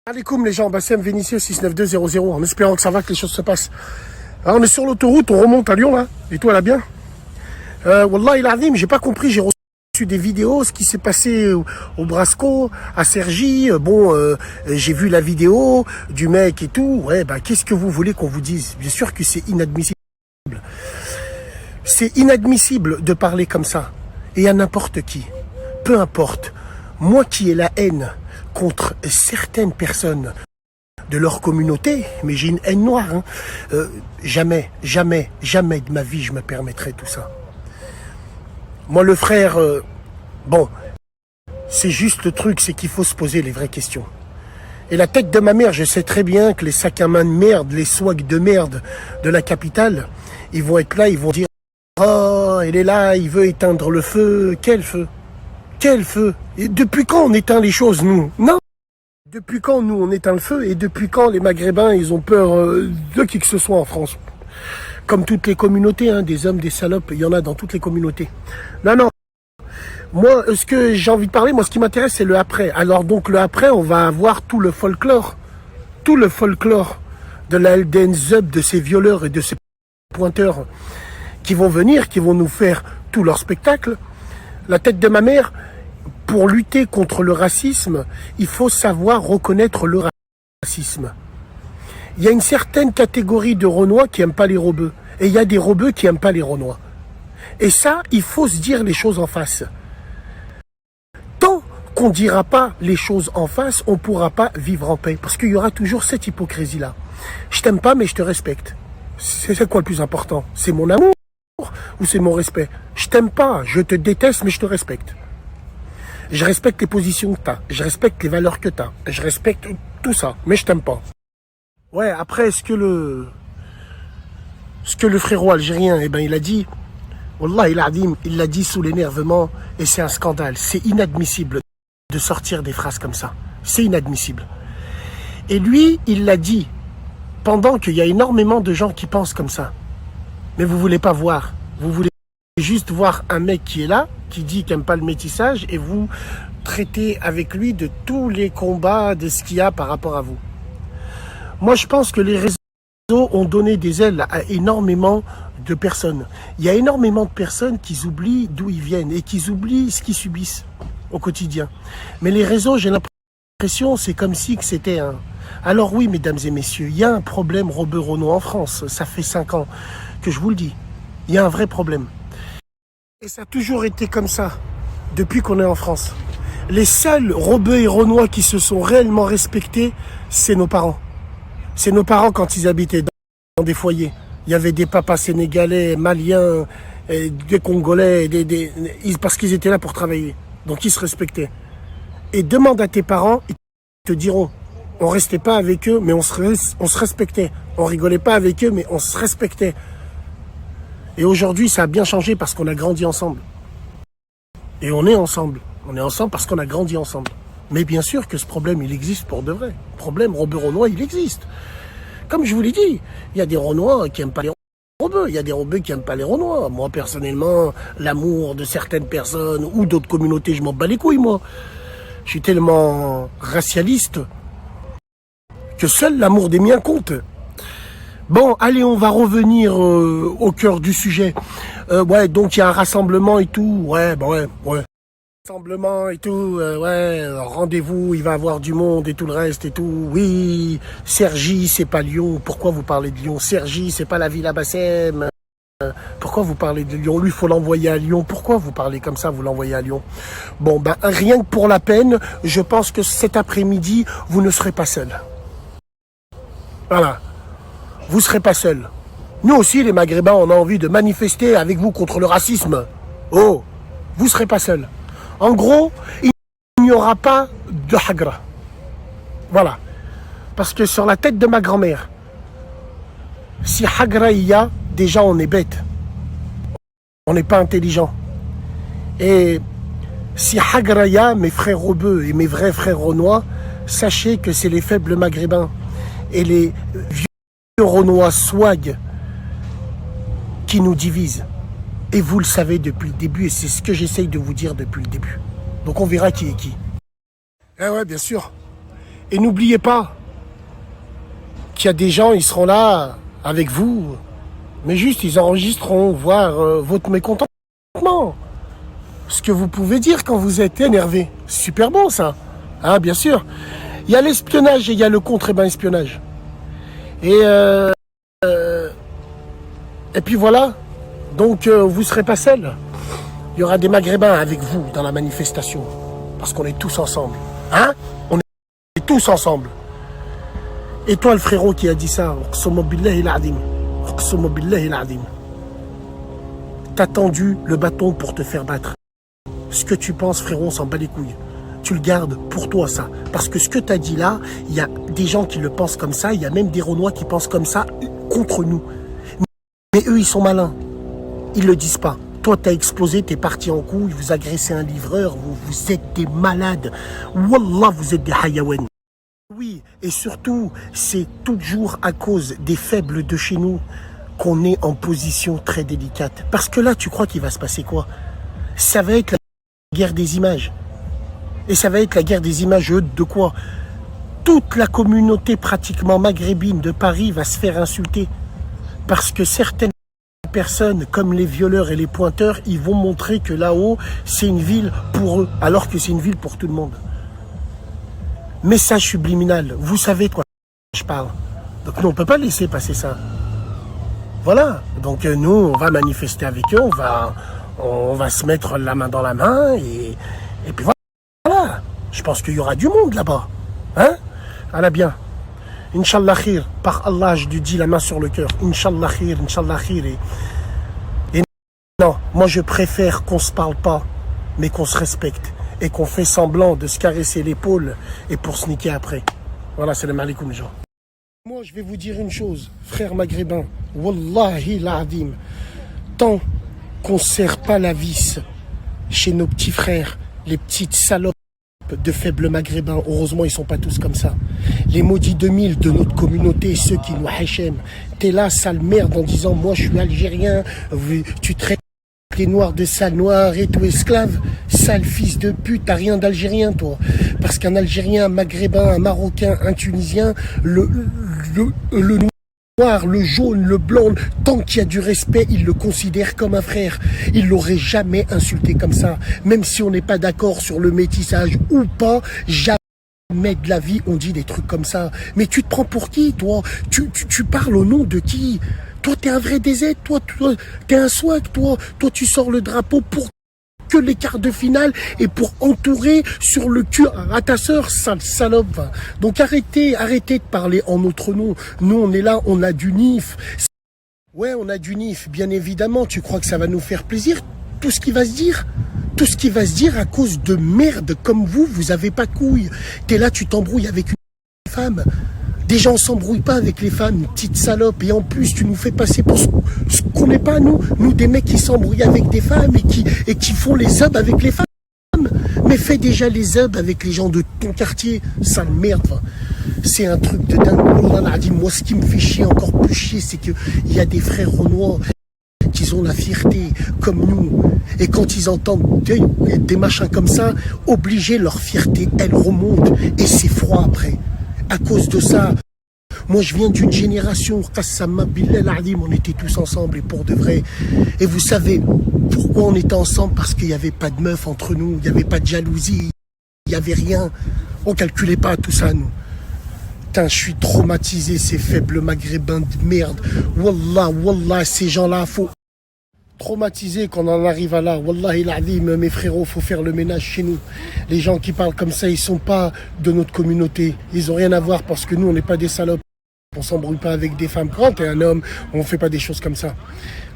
Alaikum les gens, Bassem Vénitieux 69200, en espérant que ça va, que les choses se passent. Alors, on est sur l'autoroute, on remonte à Lyon là, et toi là bien. Wallah il arrive, j'ai pas compris, j'ai reçu des vidéos, ce qui s'est passé au Brasco, à Cergy, j'ai vu la vidéo du mec et tout, ouais bah qu'est-ce que vous voulez qu'on vous dise? Bien sûr que c'est inadmissible. C'est inadmissible de parler comme ça, et à n'importe qui, peu importe, moi qui ai la haine contre certaines personnes de leur communauté, mais j'ai une haine noire, hein. Jamais de ma vie je me permettrai tout ça. Moi le frère, c'est juste le truc, c'est qu'il faut se poser les vraies questions. Et la tête de ma mère, je sais très bien que les sacs à main de merde, les swags de merde de la capitale, ils vont être là, ils vont dire « Oh, il est là, il veut éteindre le feu. » Quel feu? Quel feu? Et depuis quand on éteint les choses, nous? Non. Depuis quand, nous, on éteint le feu? Et depuis quand les Maghrébins, ils ont peur de qui que ce soit en France? Comme toutes les communautés, hein, des hommes, des salopes, il y en a dans toutes les communautés. Non. Moi, ce que j'ai envie de parler, moi, ce qui m'intéresse, c'est le après. Alors, donc, le après, on va avoir tout le folklore de la LDNZ, de ces violeurs et de ces pointeurs qui vont venir, qui vont nous faire tout leur spectacle. La tête de ma mère, pour lutter contre le racisme, il faut savoir reconnaître le racisme. Il y a une certaine catégorie de Renois qui n'aiment pas les Rebeux. Et il y a des Rebeux qui n'aiment pas les Renois. Et ça, il faut se dire les choses en face. Tant qu'on ne dira pas les choses en face, on ne pourra pas vivre en paix. Parce qu'il y aura toujours cette hypocrisie-là. Je t'aime pas, mais je te respecte. C'est quoi le plus important? C'est mon amour ou c'est mon respect? Je t'aime pas, je te déteste, mais je te respecte. Je respecte les positions que tu as, je respecte les valeurs que tu as, je respecte tout ça, mais je t'aime pas. Ouais, après, ce que le frérot algérien, il a dit, Wallah, il l'a dit sous l'énervement, et c'est un scandale, c'est inadmissible de sortir des phrases comme ça. C'est inadmissible. Et lui, il l'a dit, pendant qu'il y a énormément de gens qui pensent comme ça. Mais vous voulez pas voir, vous voulez juste voir un mec qui est là, qui dit qu'il n'aime pas le métissage, et vous traitez avec lui de tous les combats, de ce qu'il y a par rapport à vous. Moi, je pense que les réseaux ont donné des ailes à énormément de personnes. Il y a énormément de personnes qui oublient d'où ils viennent et qui oublient ce qu'ils subissent au quotidien. Mais les réseaux, j'ai l'impression, c'est comme si que c'était un... Alors oui, mesdames et messieurs, il y a un problème Rebeu-Renois en France. Ça fait 5 ans que je vous le dis. Il y a un vrai problème. Et ça a toujours été comme ça, depuis qu'on est en France. Les seuls Rebeux et Renois qui se sont réellement respectés, c'est nos parents. C'est nos parents quand ils habitaient dans des foyers. Il y avait des papas sénégalais, maliens, des Congolais, parce qu'ils étaient là pour travailler. Donc ils se respectaient. Et demande à tes parents, ils te diront, on restait pas avec eux, mais on se respectait. On rigolait pas avec eux, mais on se respectait. Et aujourd'hui, ça a bien changé parce qu'on a grandi ensemble. Et on est ensemble. On est ensemble parce qu'on a grandi ensemble. Mais bien sûr que ce problème, il existe pour de vrai. Le problème Rebeu-Renois, il existe. Comme je vous l'ai dit, il y a des Renois qui n'aiment pas les Rebeux. Il y a des Rebeux qui n'aiment pas les Renois. Moi, personnellement, l'amour de certaines personnes ou d'autres communautés, je m'en bats les couilles, moi. Je suis tellement racialiste que seul l'amour des miens compte. Bon, allez, on va revenir au cœur du sujet. Ouais, donc il y a un rassemblement et tout. Ouais. Rassemblement et tout, rendez-vous, il va y avoir du monde et tout le reste et tout. Oui, Cergy, c'est pas Lyon. Pourquoi vous parlez de Lyon? Cergy, c'est pas la ville à Bassem. Pourquoi vous parlez de Lyon? Lui, il faut l'envoyer à Lyon. Pourquoi vous parlez comme ça, vous l'envoyez à Lyon? Bon, rien que pour la peine, je pense que cet après-midi, vous ne serez pas seul. Voilà. Vous ne serez pas seul. Nous aussi, les Maghrébins, on a envie de manifester avec vous contre le racisme. Oh, vous ne serez pas seul. En gros, il n'y aura pas de Hagra. Voilà. Parce que sur la tête de ma grand-mère, si Hagra il y a, déjà on est bête. On n'est pas intelligent. Et si Hagra il y a, mes frères Rebeux et mes vrais frères Renois, sachez que c'est les faibles Maghrébins et les vieux Renois swag qui nous divisent. Et vous le savez depuis le début, et c'est ce que j'essaye de vous dire depuis le début. Donc on verra qui est qui. Eh ouais, bien sûr. Et n'oubliez pas qu'il y a des gens, ils seront là avec vous, mais juste ils enregistreront, voir votre mécontentement. Ce que vous pouvez dire quand vous êtes énervé. Super bon ça. Hein, bien sûr. Il y a l'espionnage et il y a le contre-espionnage. Et puis voilà. Donc vous ne serez pas seul. Il y aura des Maghrébins avec vous dans la manifestation. Parce qu'on est tous ensemble. Hein? On est tous ensemble. Et toi le frérot qui a dit ça, t'as tendu le bâton pour te faire battre. Ce que tu penses frérot, on s'en bat les couilles. Tu le gardes pour toi ça. Parce que ce que tu as dit là, il y a des gens qui le pensent comme ça, il y a même des Renois qui pensent comme ça contre nous. Mais eux ils sont malins. Ils le disent pas. Toi t'as explosé, t'es parti en couille, vous agressez un livreur, vous êtes des malades. Wallah vous êtes des hayawan. Oui, et surtout, c'est toujours à cause des faibles de chez nous qu'on est en position très délicate. Parce que là, tu crois qu'il va se passer quoi? Ça va être la guerre des images. Et ça va être la guerre des images de quoi? Toute la communauté pratiquement maghrébine de Paris va se faire insulter. Parce que certaines personnes, comme les violeurs et les pointeurs, ils vont montrer que là-haut, c'est une ville pour eux, alors que c'est une ville pour tout le monde. Message subliminal, vous savez de quoi je parle. Donc nous, on ne peut pas laisser passer ça. Voilà, donc nous, on va manifester avec eux, on va se mettre la main dans la main, et puis voilà. Je pense qu'il y aura du monde là-bas. Hein? Allez bien. Inch'Allah khir, par Allah, je lui dis la main sur le cœur. Inch'Allah khir, Inch'Allah khir. Et non, moi je préfère qu'on ne se parle pas, mais qu'on se respecte. Et qu'on fait semblant de se caresser l'épaule et pour se niquer après. Voilà, salam alaikum les gens. Moi, je vais vous dire une chose, frères maghrébins. Wallahi l'azim. Tant qu'on ne serre pas la vis chez nos petits frères, les petites salopes de faibles maghrébins, heureusement, ils ne sont pas tous comme ça. Les maudits 2000 de notre communauté, ceux qui nous hachem. T'es là, sale merde, en disant, moi, je suis algérien, tu traites les noirs de sale noir et tout esclave, sale fils de pute, t'as rien d'algérien toi. Parce qu'un algérien, un maghrébin, un marocain, un tunisien, le noir, le jaune, le blanc, tant qu'il y a du respect, il le considère comme un frère. Il l'aurait jamais insulté comme ça. Même si on n'est pas d'accord sur le métissage ou pas, jamais de la vie on dit des trucs comme ça. Mais tu te prends pour qui toi? Tu parles au nom de qui? Toi, t'es un vrai DZ, toi, t'es un swag, toi, tu sors le drapeau pour que les quarts de finale et pour entourer sur le cul à ta sœur, sale salope. Donc arrêtez de parler en notre nom. Nous, on est là, on a du NIF. Ouais, on a du NIF, bien évidemment. Tu crois que ça va nous faire plaisir? Tout ce qui va se dire à cause de merde comme vous avez pas de couilles. T'es là, tu t'embrouilles avec une femme. Déjà, on s'embrouille pas avec les femmes, une petite salope. Et en plus, tu nous fais passer pour ce qu'on n'est pas, nous. Nous, des mecs qui s'embrouillent avec des femmes et qui font les hubs avec les femmes. Mais fais déjà les hubs avec les gens de ton quartier. Sale merde. C'est un truc de dingue. Moi, ce qui me fait chier, encore plus chier, c'est qu'il y a des frères renois qui ont la fierté, comme nous. Et quand ils entendent des machins comme ça, obligés, leur fierté, elle remonte. Et c'est froid après. À cause de ça, moi je viens d'une génération, on était tous ensemble et pour de vrai. Et vous savez pourquoi on était ensemble? Parce qu'il n'y avait pas de meuf entre nous, il n'y avait pas de jalousie, il n'y avait rien. On calculait pas tout ça, nous. Putain, je suis traumatisé, ces faibles maghrébins de merde. Wallah, ces gens-là, faut... Traumatisé qu'on en arrive à là. Wallahi l'azim, mes frérots, faut faire le ménage chez nous. Les gens qui parlent comme ça, ils sont pas de notre communauté. Ils ont rien à voir parce que nous, on n'est pas des salopes. On s'embrouille pas avec des femmes. Quand t'es un homme, on fait pas des choses comme ça.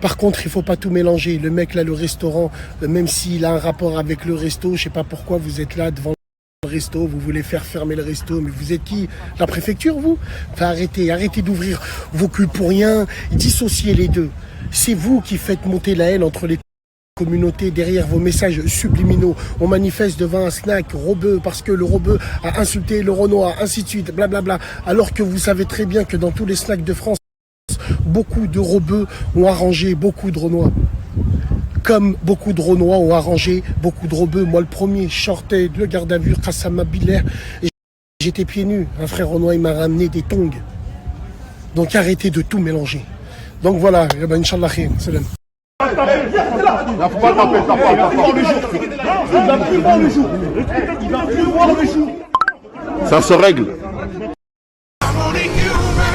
Par contre, il faut pas tout mélanger. Le mec là, le restaurant, même s'il a un rapport avec le resto, je sais pas pourquoi vous êtes là devant le resto, vous voulez faire fermer le resto, mais vous êtes qui? La préfecture, vous? Enfin, arrêtez d'ouvrir vos culs pour rien. Dissociez les deux. C'est vous qui faites monter la haine entre les communautés derrière vos messages subliminaux. On manifeste devant un snack robeux parce que le robeux a insulté le Renoir, ainsi de suite, blablabla. Alors que vous savez très bien que dans tous les snacks de France, beaucoup de robeux ont arrangé beaucoup de Renois. Comme beaucoup de Renois ont arrangé beaucoup de robeux. Moi, le premier, je sortais le garde à vue, Qassama Billah. j'étais pieds nus. Un frère Renoir, il m'a ramené des tongs. Donc arrêtez de tout mélanger. Donc voilà, Inch'Allah khair. Salam. Il va faut pas taper, ça va. Il va plus voir le jour. Il va plus voir le jour. Ça se règle.